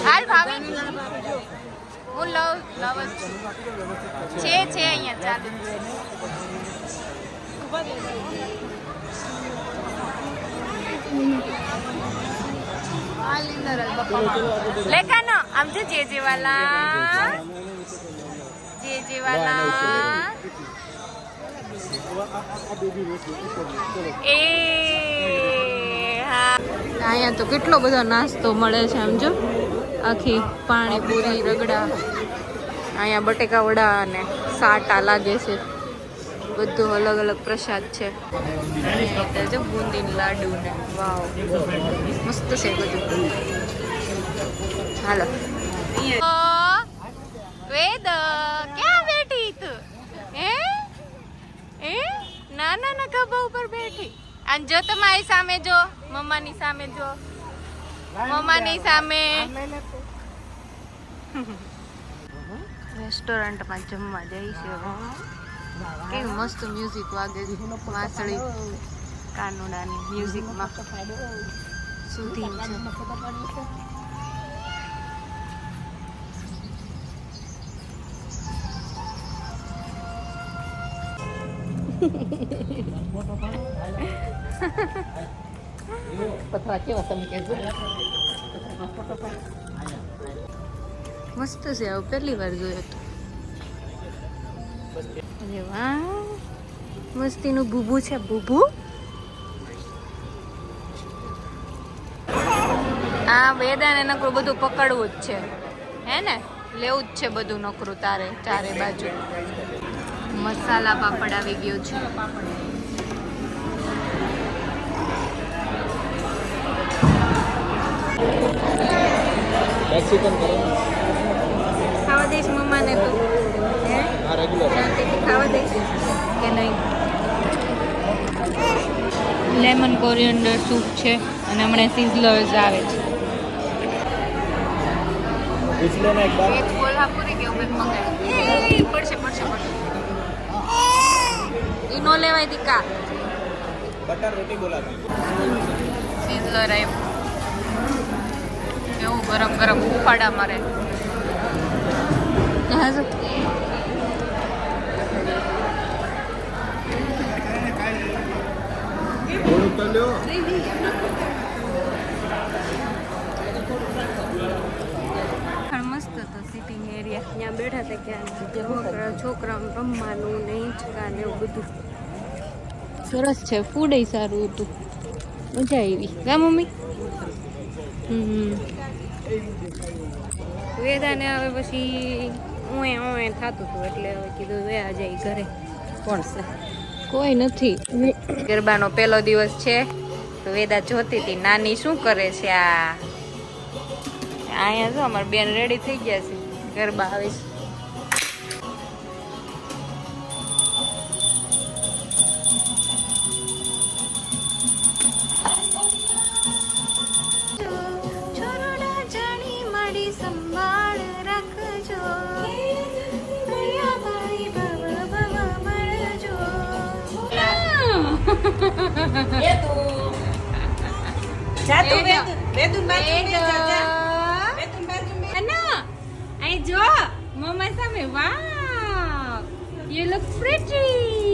હાલ ભાવી હું લવ છે અહીંયા ચાલુ લેખાનો આમ છે જે વાલા એ હા અહીંયા તો કેટલો બધો નાસ્તો મળે છે આમ જો આખી પાણીપુરી રગડા અહીંયા બટેકા વડા અને સાટા લાગે છે બધું અલગ અલગ પ્રસાદ છે જો બુંદીની લાડુ ને વાવ મસ્ત છે બધું હાલો વેદ ક્યાં બેઠી તું હે નાના ખભા ઉપર બેઠી અને જો તમારી સામે જો મમ્માની સામે જો મમ્માની સામે રેસ્ટોરન્ટમાં જમવા જઈશું કેવું મસ્ત મ્યુઝિક વાગે વાંસળી કાનુડાની મ્યુઝિકમાં સુધી પથરા કેવા તમે કહેજો મસ્ત છે આવું પહેલી વાર જોયો તો અરે વાહ મસ્તીનું બુબુ છે બુબુ આ વેદાને નકરું બધું પકડવું જ છે હે ને લેવું જ છે બધું નકરું તારે ચારે બાજુ મસાલા પાપડ આવી ગયો છે મેક્સિકન કરો ખાવા દઈશ મમ્માને તું હે હા રેગ્યુલર શાંતિથી ખાવા દઈશ કે નહીં લેમન કોરિયન્ડર સૂપ છે અને હમણાં સિઝલર્સ આવે છે સિઝલર એક બાર એક કોલ્હાપુરી કે ઉમેદ મંગાવી પડશે ઈ નો લેવાય દીકા બટર રોટી બોલાવી સિઝલર આવ્યું કેવું ગરમ ગરમ ઉફાડા મારે મસ્ત હતો સિટિંગ એરિયા ત્યાં બેઠા હતા ક્યાં છોકરા રમવાનું ને હિંચકા ને એવું બધું સરસ છે ફૂડ સારું હતું મજા આવી કા મમ્મી વેદાને હવે પછી ઓએ થતું હતું એટલે હવે કીધું વેયા જાય ઘરે કોણ છે કોઈ નથી ગરબાનો પહેલો દિવસ છે તો વેદા જોતી હતી નાની શું કરે છે આ અહીંયા જો અમારી બેન રેડી થઈ ગયા છે ગરબા આવે છે સંભાળ રાખજો ભાઈ ભવ ભવ મળજો એ તો જા તું વેદુન બાજુ મે જા વેદુન બાજુ મે અના આઈ જો મમ્મા સામે વાવ યુ લુક પ્રિટી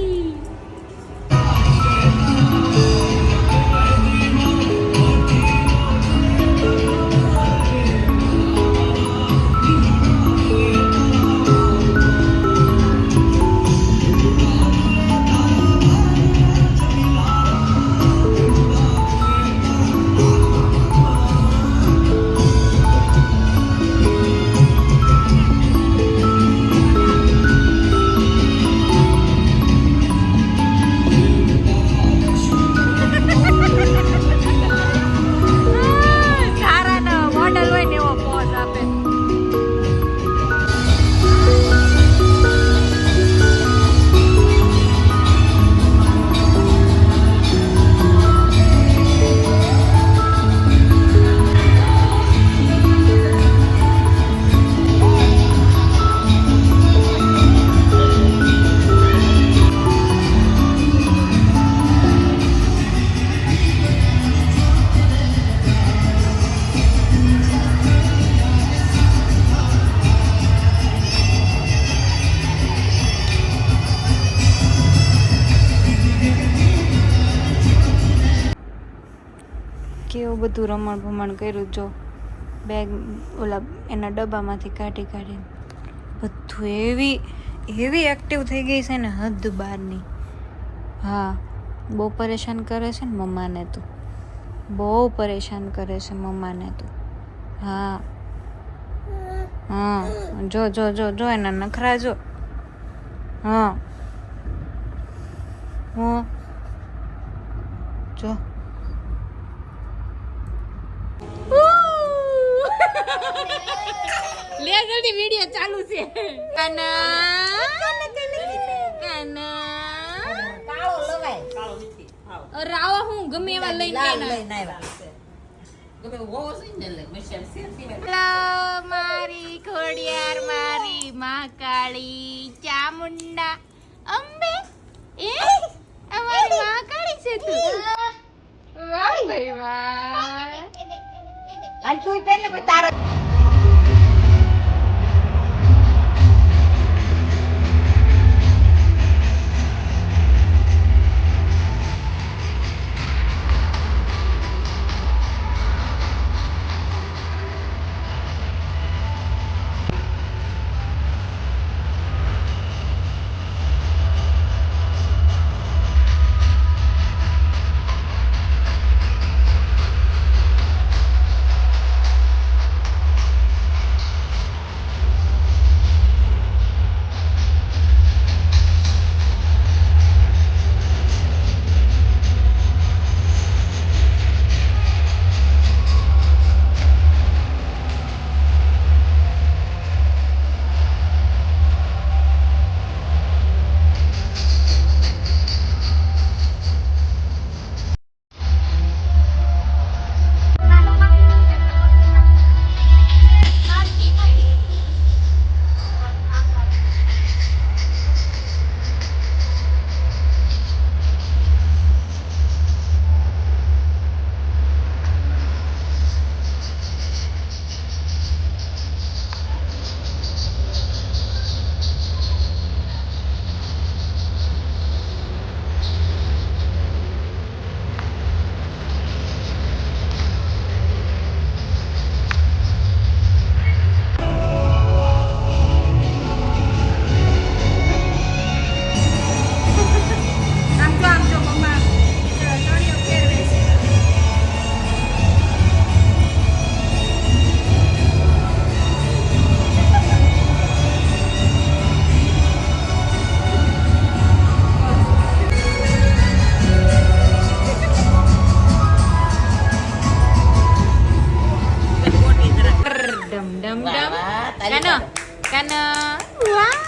કેવું બધું રમણ ભમણ કર્યું જો બેગ ઓલા એના ડબ્બામાંથી કાઢી કાઢીને બધું એવી એક્ટિવ થઈ ગઈ છે ને હદ બહારની. હા બહુ પરેશાન કરે છે ને મમ્માને તું, બહુ પરેશાન કરે છે મમ્માને તું. હા હા જો જો જો જો એના નખરા જો. હા હું જો લે જલ્દી વિડિયો ચાલુ છે. કાના કાળો લવાય રાવા હું ગમે એવા લઈને આવ્યા મારી ખોડિયાર મારી મહાકાળી ચામુંડા અંબે એ અમારી મહાકાળી છે તું. વાહ ભાઈ વાહ. અને તું પેલે તારો ડમ ડમ ડમ કાનો કાનો વાહ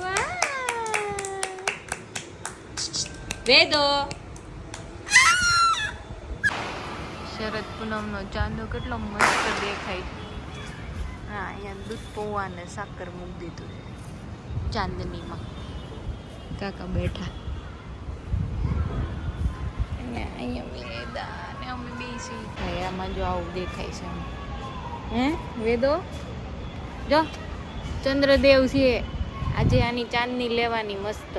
વાહ વેદો. શરદ પૂનમનો ચાંદો કેટલો મસ્ત દેખાય. હા અહીંયા દૂધ પૌવા ને સાકર મૂકી દીધું ચાંદનીમાં. કાકા બેઠા અને અહીંયા વેદા ને અમે બેસી આમાં જો આવું દેખાય છે. હે વેદો જો ચંદ્રદેવ છે આજે આની ચાંદની લેવાની મસ્ત.